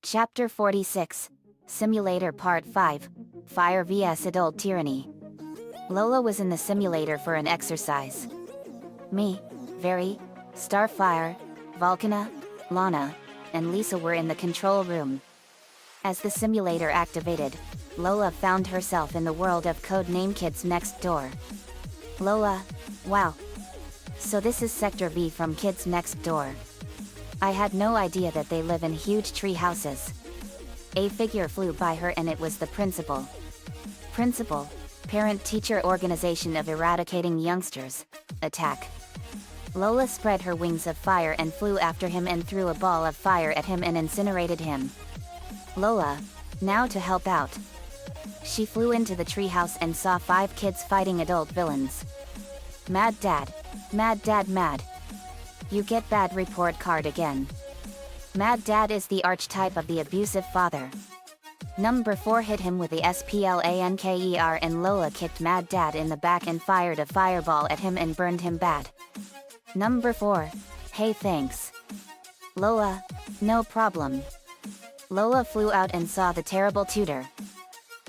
Chapter 46. Simulator Part 5. Fire vs Adult Tyranny. Lola was in the simulator for an exercise. Me, Very, Starfire, Volcana, Lana, and Lisa were in the control room. As the simulator activated, Lola found herself in the world of codename Kids Next Door. Lola, wow. So this is Sector V from Kids Next Door. I had no idea that they live in huge tree houses. A figure flew by her and it was the principal. Principal, parent-teacher organization of eradicating youngsters. Attack. Lola spread her wings of fire and flew after him and threw a ball of fire at him and incinerated him. Lola, now to help out. She flew into the treehouse and saw 5 kids fighting adult villains. Mad Dad, Mad Dad, Mad. You get bad report card again. Mad Dad is the archetype of the abusive father. Number 4 hit him with the splanker and Lola kicked Mad Dad in the back and fired a fireball at him and burned him bad. Number 4, hey thanks. Lola, no problem. Lola flew out and saw the terrible tutor.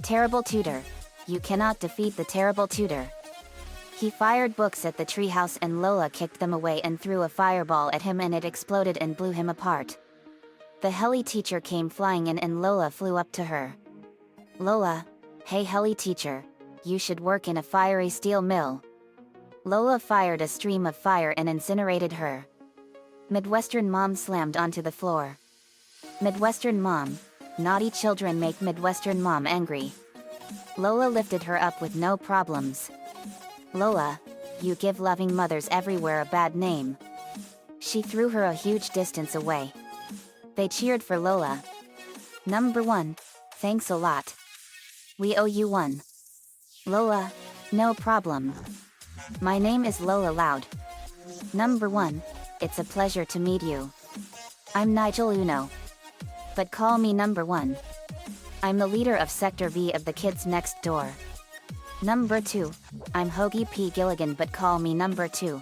Terrible tutor, you cannot defeat the terrible tutor. He fired books at the treehouse and Lola kicked them away and threw a fireball at him and it exploded and blew him apart. The heli teacher came flying in and Lola flew up to her. Lola, hey heli teacher, you should work in a fiery steel mill. Lola fired a stream of fire and incinerated her. Midwestern Mom slammed onto the floor. Midwestern Mom, naughty children make Midwestern Mom angry. Lola lifted her up with no problems. Lola, you give loving mothers everywhere a bad name. She threw her a huge distance away. They cheered for Lola. Number 1, thanks a lot. We owe you one. Lola, no problem. My name is Lola Loud. Number 1, it's a pleasure to meet you. I'm Nigel Uno. But call me Number 1. I'm the leader of Sector V of the Kids Next Door. Number 2, I'm Hoagie P. Gilligan but call me Number 2.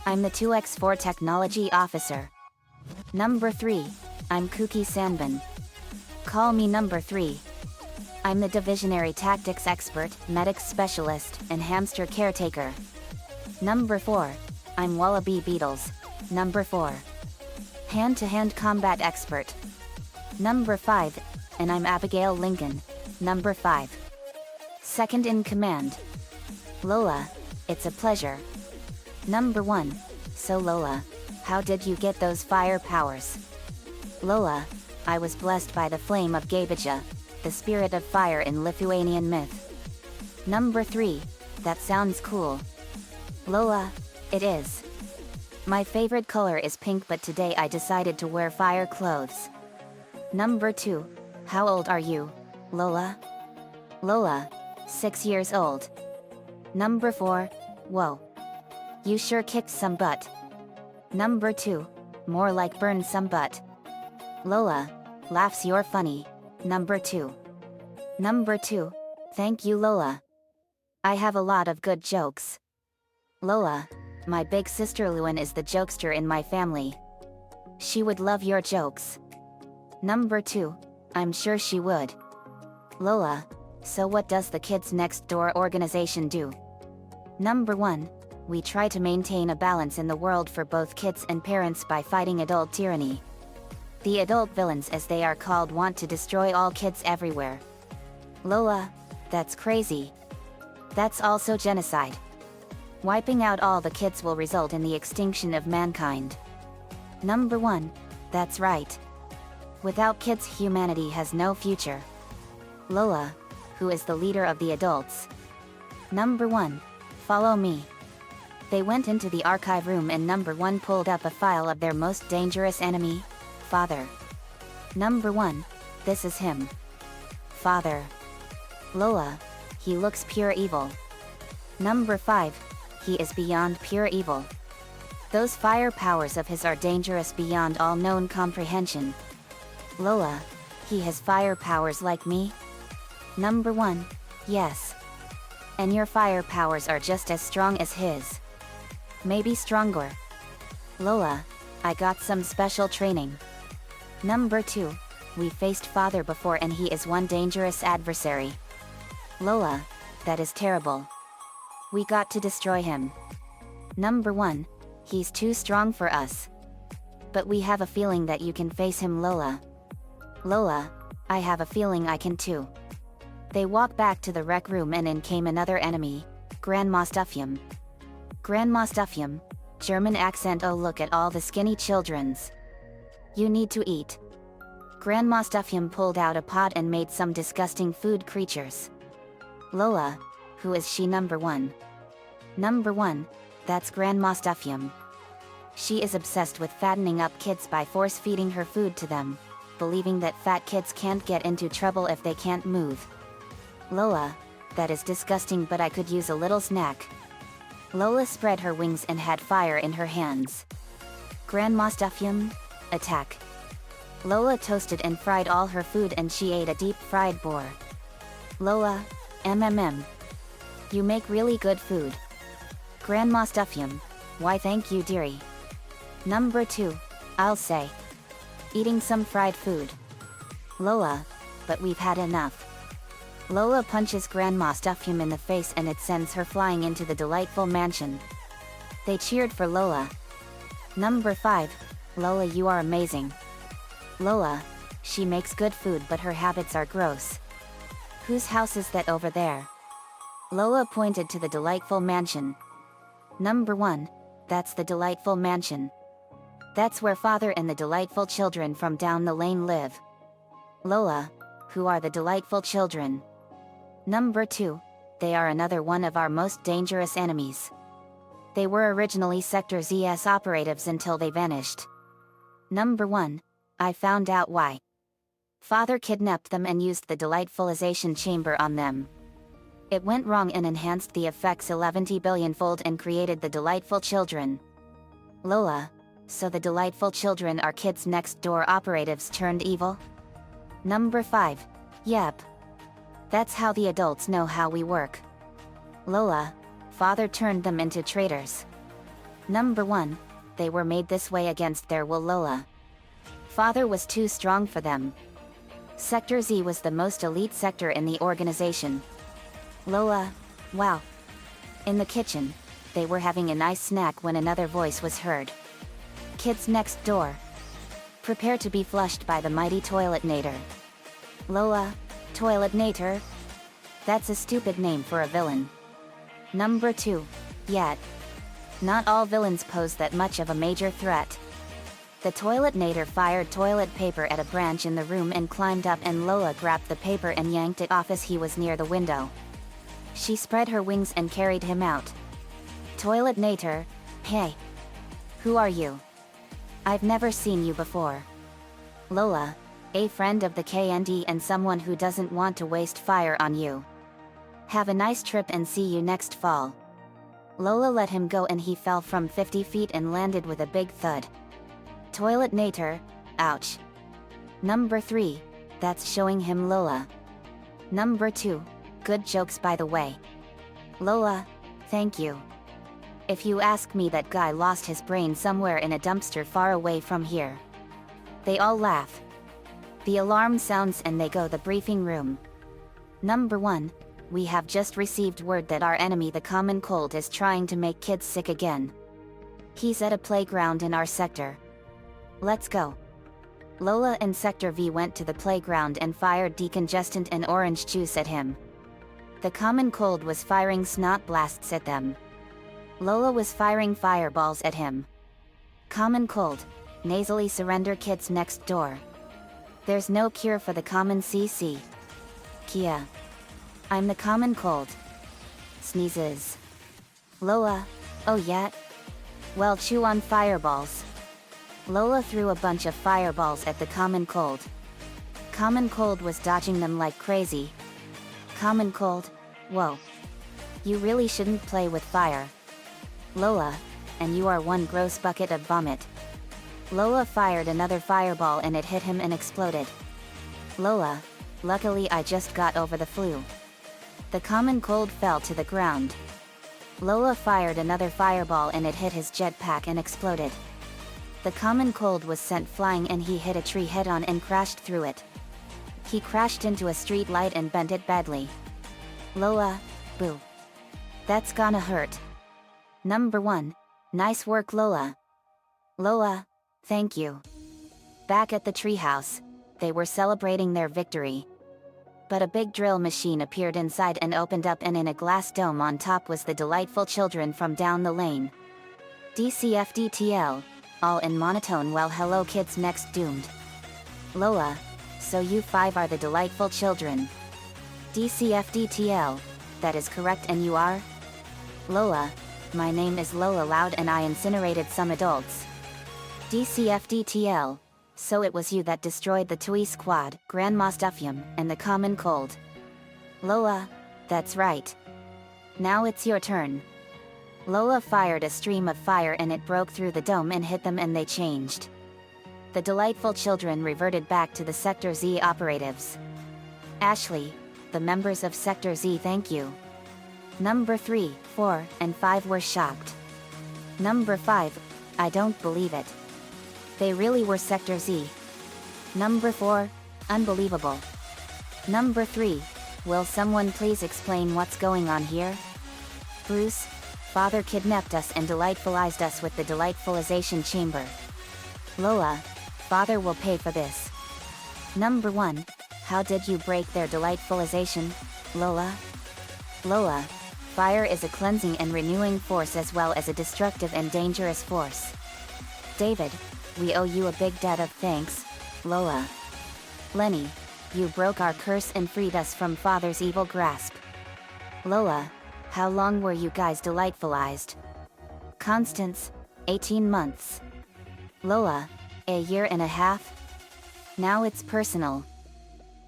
I'm the 2x4 Technology Officer. Number 3, I'm Kooky Sandman. Call me Number 3. I'm the Divisionary Tactics Expert, Medics Specialist, and Hamster Caretaker. Number 4, I'm Wallaby Beetles. Number 4. Hand-to-hand Combat Expert. Number 5, and I'm Abigail Lincoln. Number 5. Second in command. Lola, it's a pleasure. Number 1, so Lola, how did you get those fire powers? Lola, I was blessed by the flame of Gabeja, the spirit of fire in Lithuanian myth. Number 3, that sounds cool. Lola, it is. My favorite color is pink but today I decided to wear fire clothes. Number 2, how old are you, Lola? Lola, 6 years old. Number 4, whoa. You sure kicked some butt. Number 2, more like burned some butt. Lola, laughs you're funny. Number 2. Number 2, thank you Lola. I have a lot of good jokes. Lola, my big sister Luan is the jokester in my family. She would love your jokes. Number 2, I'm sure she would. Lola, so what does the Kids Next Door organization do? Number 1, we try to maintain a balance in the world for both kids and parents by fighting adult tyranny. The adult villains as they are called want to destroy all kids everywhere. Lola, that's crazy. That's also genocide. Wiping out all the kids will result in the extinction of mankind. Number 1, that's right. Without kids humanity has no future. Lola, who is the leader of the adults? Number 1, follow me. They went into the archive room and Number 1 pulled up a file of their most dangerous enemy, Father. Number 1, this is him. Father. Lola, he looks pure evil. Number 5, he is beyond pure evil. Those fire powers of his are dangerous beyond all known comprehension. Lola, he has fire powers like me? Number 1, yes. And your fire powers are just as strong as his. Maybe stronger. Lola, I got some special training. Number 2, we faced father before and he is one dangerous adversary. Lola, that is terrible. We got to destroy him. Number 1, he's too strong for us. But we have a feeling that you can face him, Lola. Lola, I have a feeling I can too. They walk back to the rec room and in came another enemy, Grandma Stuffium. Grandma Stuffium, German accent. Oh, look at all the skinny children's. You need to eat. Grandma Stuffium pulled out a pot and made some disgusting food creatures. Lola, who is she? Number 1. Number 1, that's Grandma Stuffium. She is obsessed with fattening up kids by force feeding her food to them, believing that fat kids can't get into trouble if they can't move. Lola, that is disgusting, but I could use a little snack. Lola spread her wings and had fire in her hands. Grandma Stuffium, attack. Lola toasted and fried all her food and she ate a deep-fried boar. Lola, mmm. You make really good food. Grandma Stuffium, why thank you, dearie. Number 2, I'll say. Eating some fried food. Lola, but we've had enough. Lola punches Grandma Stuffium in the face and it sends her flying into the delightful mansion. They cheered for Lola. Number 5, Lola, you are amazing. Lola, she makes good food but her habits are gross. Whose house is that over there? Lola pointed to the delightful mansion. Number 1, that's the delightful mansion. That's where father and the delightful children from down the lane live. Lola, who are the delightful children? Number 2, they are another one of our most dangerous enemies. They were originally Sector Z's operatives until they vanished. Number 1, I found out why. Father kidnapped them and used the delightfulization chamber on them. It went wrong and enhanced the effects 11 billion-fold and created the delightful children. Lola, so the delightful children are kids next door operatives turned evil? Number 5, yep. That's how the adults know how we work. Lola, father turned them into traitors. Number 1, they were made this way against their will, Lola. Father was too strong for them. Sector Z was the most elite sector in the organization. Lola, wow. In the kitchen, they were having a nice snack when another voice was heard. Kids next door. Prepare to be flushed by the mighty Toiletnator. Lola, Toiletnator? That's a stupid name for a villain. Number 2, yet. Not all villains pose that much of a major threat. The Toiletnator fired toilet paper at a branch in the room and climbed up, and Lola grabbed the paper and yanked it off as he was near the window. She spread her wings and carried him out. Toiletnator, hey. Who are you? I've never seen you before. Lola, a friend of the KND and someone who doesn't want to waste fire on you. Have a nice trip and see you next fall. Lola let him go and he fell from 50 feet and landed with a big thud. Toiletnator, ouch. Number 3, that's showing him Lola. Number 2, good jokes by the way. Lola, thank you. If you ask me, that guy lost his brain somewhere in a dumpster far away from here. They all laugh. The alarm sounds and they go the briefing room. Number 1, we have just received word that our enemy the common cold is trying to make kids sick again. He's at a playground in our sector. Let's go. Lola and Sector V went to the playground and fired decongestant and orange juice at him. The common cold was firing snot blasts at them. Lola was firing fireballs at him. Common cold, nasally surrender kids next door. There's no cure for the common CC. Kia. I'm the common cold. Sneezes. Lola, oh yeah? Well, chew on fireballs. Lola threw a bunch of fireballs at the common cold. Common cold was dodging them like crazy. Common cold, whoa. You really shouldn't play with fire. Lola, and you are one gross bucket of vomit. Lola fired another fireball and it hit him and exploded. Lola, luckily I just got over the flu. The common cold fell to the ground. Lola fired another fireball and it hit his jetpack and exploded. The common cold was sent flying and he hit a tree head-on and crashed through it. He crashed into a street light and bent it badly. Lola, boo. That's gonna hurt. Number 1. Nice work, Lola. Lola, thank you. Back at the treehouse, they were celebrating their victory. But a big drill machine appeared inside and opened up, and in a glass dome on top was the delightful children from down the lane. DCFDTL, all in monotone. Well, hello kids, next doomed. Lola, so you 5 are the delightful children. DCFDTL, that is correct, and you are? Lola, my name is Lola Loud and I incinerated some adults. DCFDTL, so it was you that destroyed the Tui Squad, Grandma Stuffium, and the Common Cold. Lola, that's right. Now it's your turn. Lola fired a stream of fire and it broke through the dome and hit them and they changed. The delightful children reverted back to the Sector Z operatives. Ashley, the members of Sector Z, thank you. Number 3, 4, and 5 were shocked. Number 5, I don't believe it. They really were Sector Z. Number 4, unbelievable. Number 3, will someone please explain what's going on here? Bruce, Father kidnapped us and delightfulized us with the delightfulization chamber. Lola, Father will pay for this. Number 1, how did you break their delightfulization, Lola? Lola, fire is a cleansing and renewing force as well as a destructive and dangerous force. David, we owe you a big debt of thanks, Lola. Lenny, you broke our curse and freed us from Father's evil grasp. Lola, how long were you guys delightfulized? Constance, 18 months. Lola, a year and a half? Now it's personal.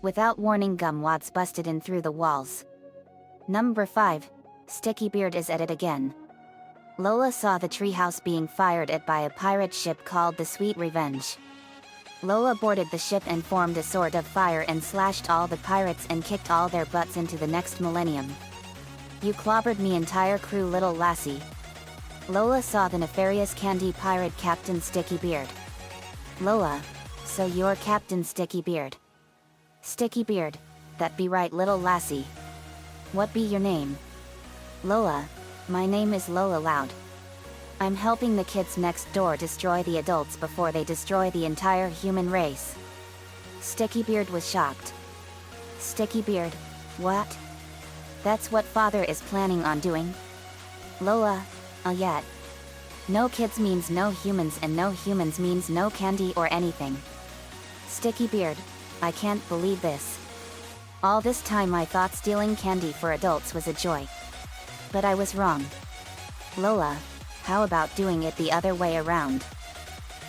Without warning, gumwads busted in through the walls. Number 5, Sticky Beard is at it again. Lola saw the treehouse being fired at by a pirate ship called the Sweet Revenge. Lola boarded the ship and formed a sword of fire and slashed all the pirates and kicked all their butts into the next millennium. You clobbered me entire crew, little lassie. Lola saw the nefarious candy pirate Captain Sticky Beard. Lola, so you're Captain Sticky Beard. Sticky Beard, that be right, little lassie. What be your name? Lola, my name is Lola Loud. I'm helping the kids next door destroy the adults before they destroy the entire human race. Sticky Beard was shocked. Sticky Beard, what? That's what Father is planning on doing? Lola, yet. No kids means no humans and no humans means no candy or anything. Sticky Beard, I can't believe this. All this time I thought stealing candy for adults was a joy. But I was wrong. Lola, how about doing it the other way around?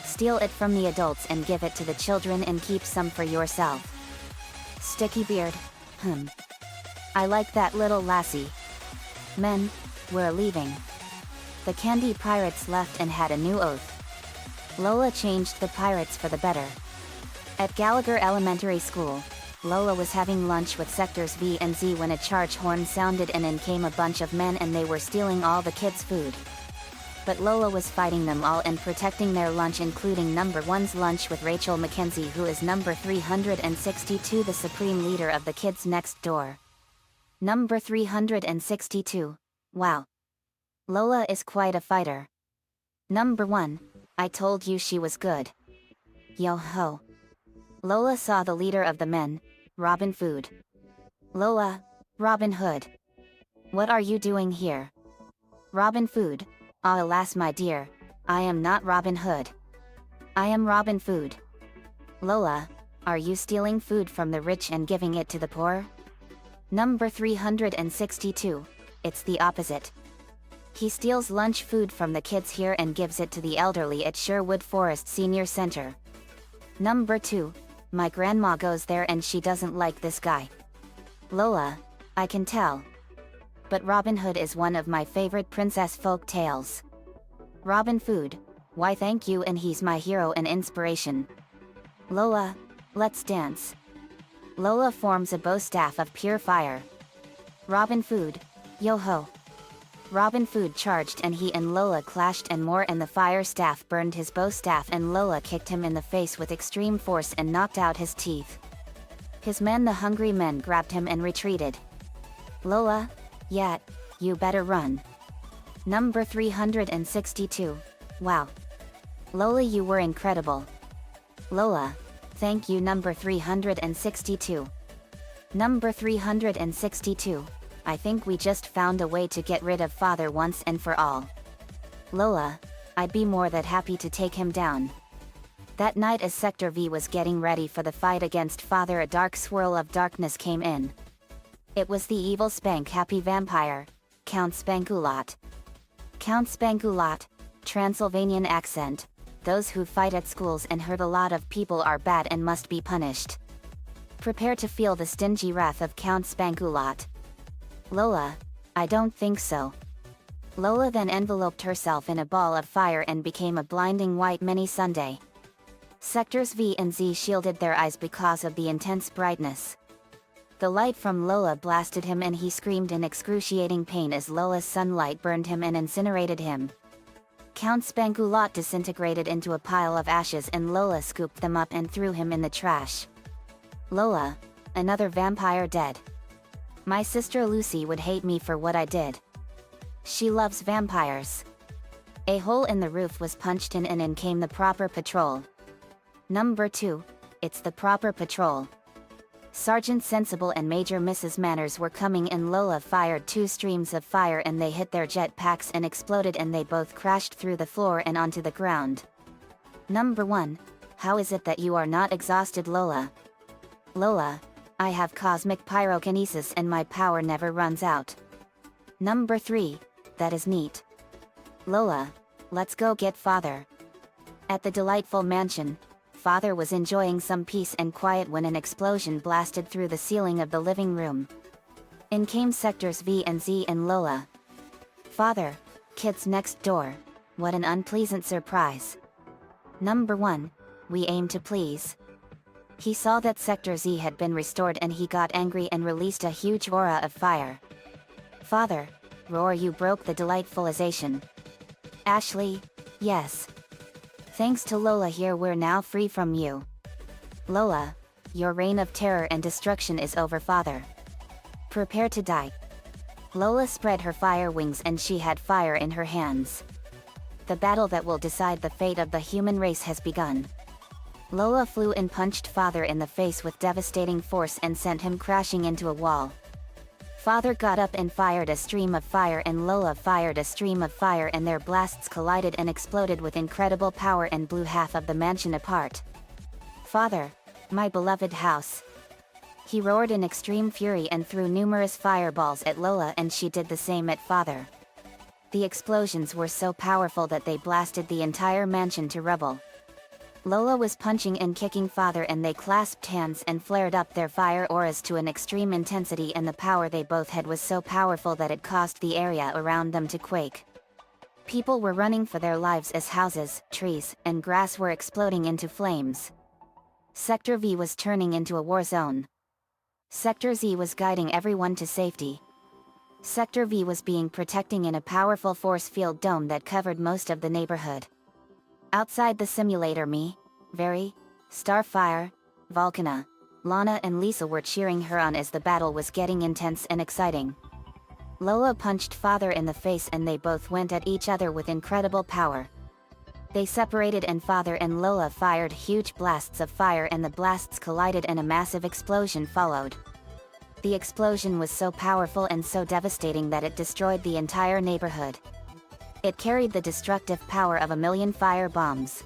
Steal it from the adults and give it to the children and keep some for yourself. Sticky Beard, I like that, little lassie. Men, we're leaving. The candy pirates left and had a new oath. Lola changed the pirates for the better. At Gallagher Elementary School, Lola was having lunch with Sectors V and Z when a charge horn sounded and in came a bunch of men and they were stealing all the kids' food. But Lola was fighting them all and protecting their lunch, including number 1's lunch with Rachel Mackenzie, who is number 362, the supreme leader of the kids next door. Number 362, wow. Lola is quite a fighter. Number 1, I told you she was good. Yo ho. Lola saw the leader of the men, Robin Hood. Lola, Robin Hood. What are you doing here? Robin Hood, alas my dear, I am not Robin Hood. I am Robin Hood. Lola, are you stealing food from the rich and giving it to the poor? Number 362, it's the opposite. He steals lunch food from the kids here and gives it to the elderly at Sherwood Forest Senior Center. Number 2, my grandma goes there and she doesn't like this guy. Lola, I can tell. But Robin Hood is one of my favorite princess folk tales. Robin Hood, why thank you, and he's my hero and inspiration. Lola, let's dance. Lola forms a bow staff of pure fire. Robin Hood, yo ho. Robin Food charged and he and Lola clashed and more, and the fire staff burned his bow staff and Lola kicked him in the face with extreme force and knocked out his teeth. His men, the hungry men, grabbed him and retreated. Lola, yet, you better run. Number 362. Wow. Lola, you were incredible. Lola, thank you. Number 362. Number 362. I think we just found a way to get rid of Father once and for all. Lola, I'd be more than happy to take him down. That night, as Sector V was getting ready for the fight against Father, a dark swirl of darkness came in. It was the evil spank-happy vampire, Count Spankulot. Count Spankulot, Transylvanian accent. Those who fight at schools and hurt a lot of people are bad and must be punished. Prepare to feel the stingy wrath of Count Spankulot. Lola, I don't think so. Lola then enveloped herself in a ball of fire and became a blinding white mini sundae. Sectors V and Z shielded their eyes because of the intense brightness. The light from Lola blasted him and he screamed in excruciating pain as Lola's sunlight burned him and incinerated him. Count Spankulot disintegrated into a pile of ashes and Lola scooped them up and threw him in the trash. Lola, another vampire dead. My sister Lucy would hate me for what I did. She loves vampires. A hole in the roof was punched in and in came the proper patrol. Number 2, it's the proper patrol. Sergeant Sensible and Major Mrs. Manners were coming and Lola fired 2 streams of fire and they hit their jet packs and exploded and they both crashed through the floor and onto the ground. Number 1, how is it that you are not exhausted, Lola? Lola, I have cosmic pyrokinesis and my power never runs out. Number 3, that is neat. Lola, let's go get Father. At the delightful mansion, Father was enjoying some peace and quiet when an explosion blasted through the ceiling of the living room. In came Sectors V and Z and Lola. Father, kids next door, what an unpleasant surprise. Number 1, we aim to please. He saw that Sector Z had been restored and he got angry and released a huge aura of fire. Father, roar, you broke the delightfulization. Ashley, yes. Thanks to Lola here we're now free from you. Lola, your reign of terror and destruction is over, Father. Prepare to die. Lola spread her fire wings and she had fire in her hands. The battle that will decide the fate of the human race has begun. Lola flew and punched Father in the face with devastating force and sent him crashing into a wall. Father got up and fired a stream of fire and Lola fired a stream of fire and their blasts collided and exploded with incredible power and blew half of the mansion apart. Father, my beloved house. He roared in extreme fury and threw numerous fireballs at Lola and she did the same at Father. The explosions were so powerful that they blasted the entire mansion to rubble. Lola was punching and kicking Father and they clasped hands and flared up their fire auras to an extreme intensity and the power they both had was so powerful that it caused the area around them to quake. People were running for their lives as houses, trees, and grass were exploding into flames. Sector V was turning into a war zone. Sector Z was guiding everyone to safety. Sector V was being protecting in a powerful force field dome that covered most of the neighborhood. Outside the simulator, me, Very, Starfire, Volcana, Lana and Lisa were cheering her on as the battle was getting intense and exciting. Lola punched Father in the face and they both went at each other with incredible power. They separated and Father and Lola fired huge blasts of fire and the blasts collided and a massive explosion followed. The explosion was so powerful and so devastating that it destroyed the entire neighborhood. It carried the destructive power of 1,000,000 fire bombs.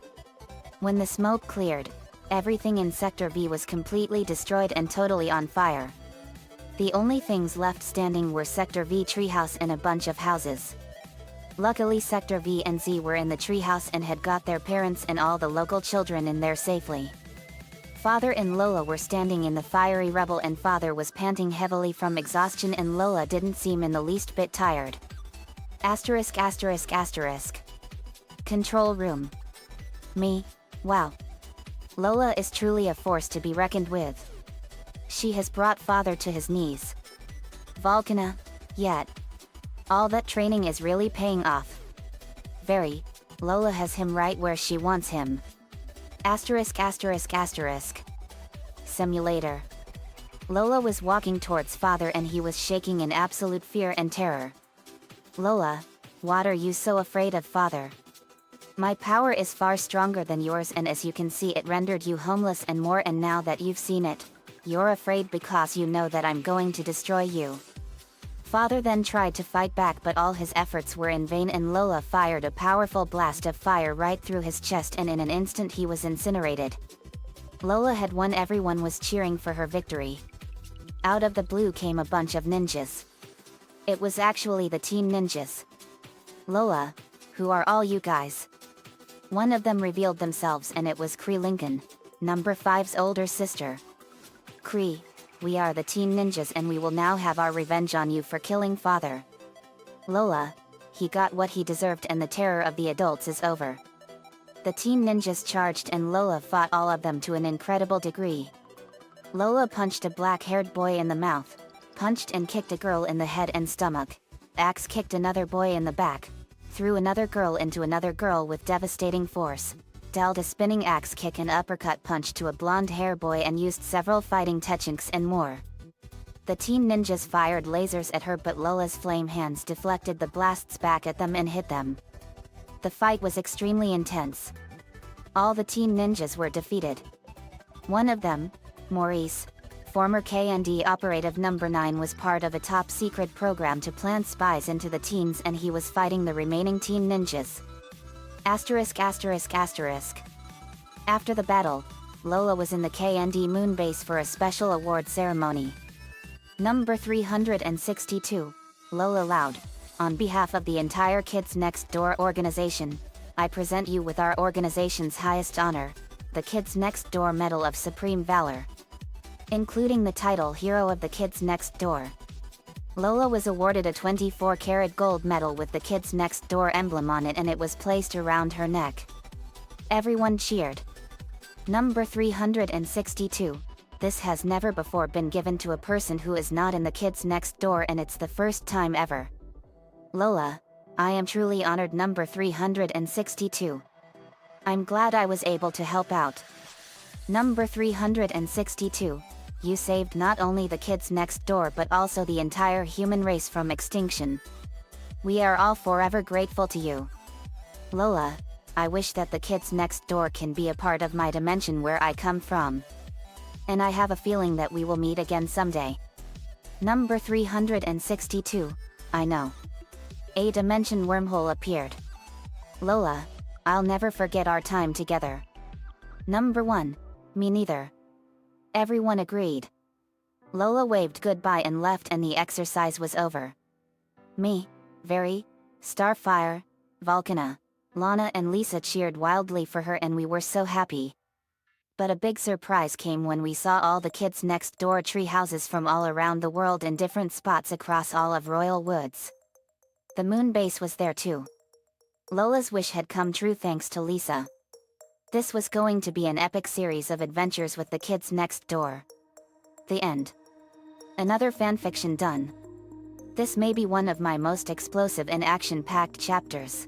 When the smoke cleared, everything in Sector V was completely destroyed and totally on fire. The only things left standing were Sector V treehouse and a bunch of houses. Luckily Sector V and Z were in the treehouse and had got their parents and all the local children in there safely. Father and Lola were standing in the fiery rubble and Father was panting heavily from exhaustion and Lola didn't seem in the least bit tired. Asterisk asterisk asterisk. Control room. Me, wow. Lola is truly a force to be reckoned with. She has brought Father to his knees. Volcana, yet. All that training is really paying off. Very. Lola has him right where she wants him. Asterisk asterisk asterisk. Simulator. Lola was walking towards father and he was shaking in absolute fear and terror. Lola, what are you so afraid of, father? My power is far stronger than yours, and as you can see, it rendered you homeless and more, and now that you've seen it, you're afraid because you know that I'm going to destroy you. Father then tried to fight back, but all his efforts were in vain, and Lola fired a powerful blast of fire right through his chest, and in an instant he was incinerated. Lola had won. Everyone was cheering for her victory. Out of the blue came a bunch of ninjas. It was actually the Teen Ninjas. Lola, who are all you guys? One of them revealed themselves, and it was Cree Lincoln, number 5's older sister. Cree, we are the Teen Ninjas and we will now have our revenge on you for killing father. Lola, he got what he deserved and the terror of the adults is over. The Teen Ninjas charged and Lola fought all of them to an incredible degree. Lola punched a black-haired boy in the mouth, punched and kicked a girl in the head and stomach, axe kicked another boy in the back, threw another girl into another girl with devastating force, dealt a spinning axe kick and uppercut punch to a blonde-hair boy, and used several fighting techniques and more. The Teen Ninjas fired lasers at her, but Lola's flame hands deflected the blasts back at them and hit them. The fight was extremely intense. All the Teen Ninjas were defeated. One of them, Maurice, former KND operative number 9, was part of a top-secret program to plant spies into the teens, and he was fighting the remaining Teen Ninjas. Asterisk asterisk asterisk. After the battle, Lola was in the KND moon base for a special award ceremony. Number 362, Lola Loud, on behalf of the entire Kids Next Door organization, I present you with our organization's highest honor, the Kids Next Door Medal of Supreme Valor. Including the title Hero of the Kids Next Door. Lola was awarded a 24-karat gold medal with the Kids Next Door emblem on it, and it was placed around her neck. Everyone cheered. Number 362. This has never before been given to a person who is not in the Kids Next Door, and it's the first time ever. Lola, I am truly honored. Number 362. I'm glad I was able to help out. Number 362. You saved not only the Kids Next Door but also the entire human race from extinction. We are all forever grateful to you. Lola, I wish that the Kids Next Door can be a part of my dimension where I come from. And I have a feeling that we will meet again someday. Number 362, I know. A dimension wormhole appeared. Lola, I'll never forget our time together. Number 1, me neither. Everyone agreed. Lola waved goodbye and left, and the exercise was over. Me, Very, Starfire, Volcana, Lana and Lisa cheered wildly for her, and we were so happy. But a big surprise came when we saw all the Kids Next Door tree houses from all around the world in different spots across all of Royal Woods. The moon base was there too. Lola's wish had come true thanks to Lisa. This was going to be an epic series of adventures with the Kids Next Door. The end. Another fanfiction done. This may be one of my most explosive and action-packed chapters.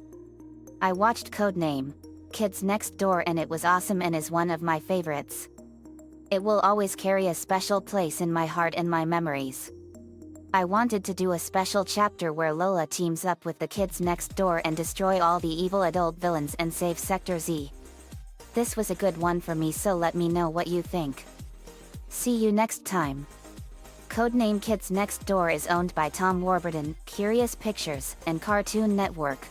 I watched Codename Kids Next Door and it was awesome and is one of my favorites. It will always carry a special place in my heart and my memories. I wanted to do a special chapter where Lola teams up with the Kids Next Door and destroy all the evil adult villains and save Sector Z. This was a good one for me, so let me know what you think. See you next time. Codename Kids Next Door is owned by Tom Warburton, Curious Pictures, and Cartoon Network.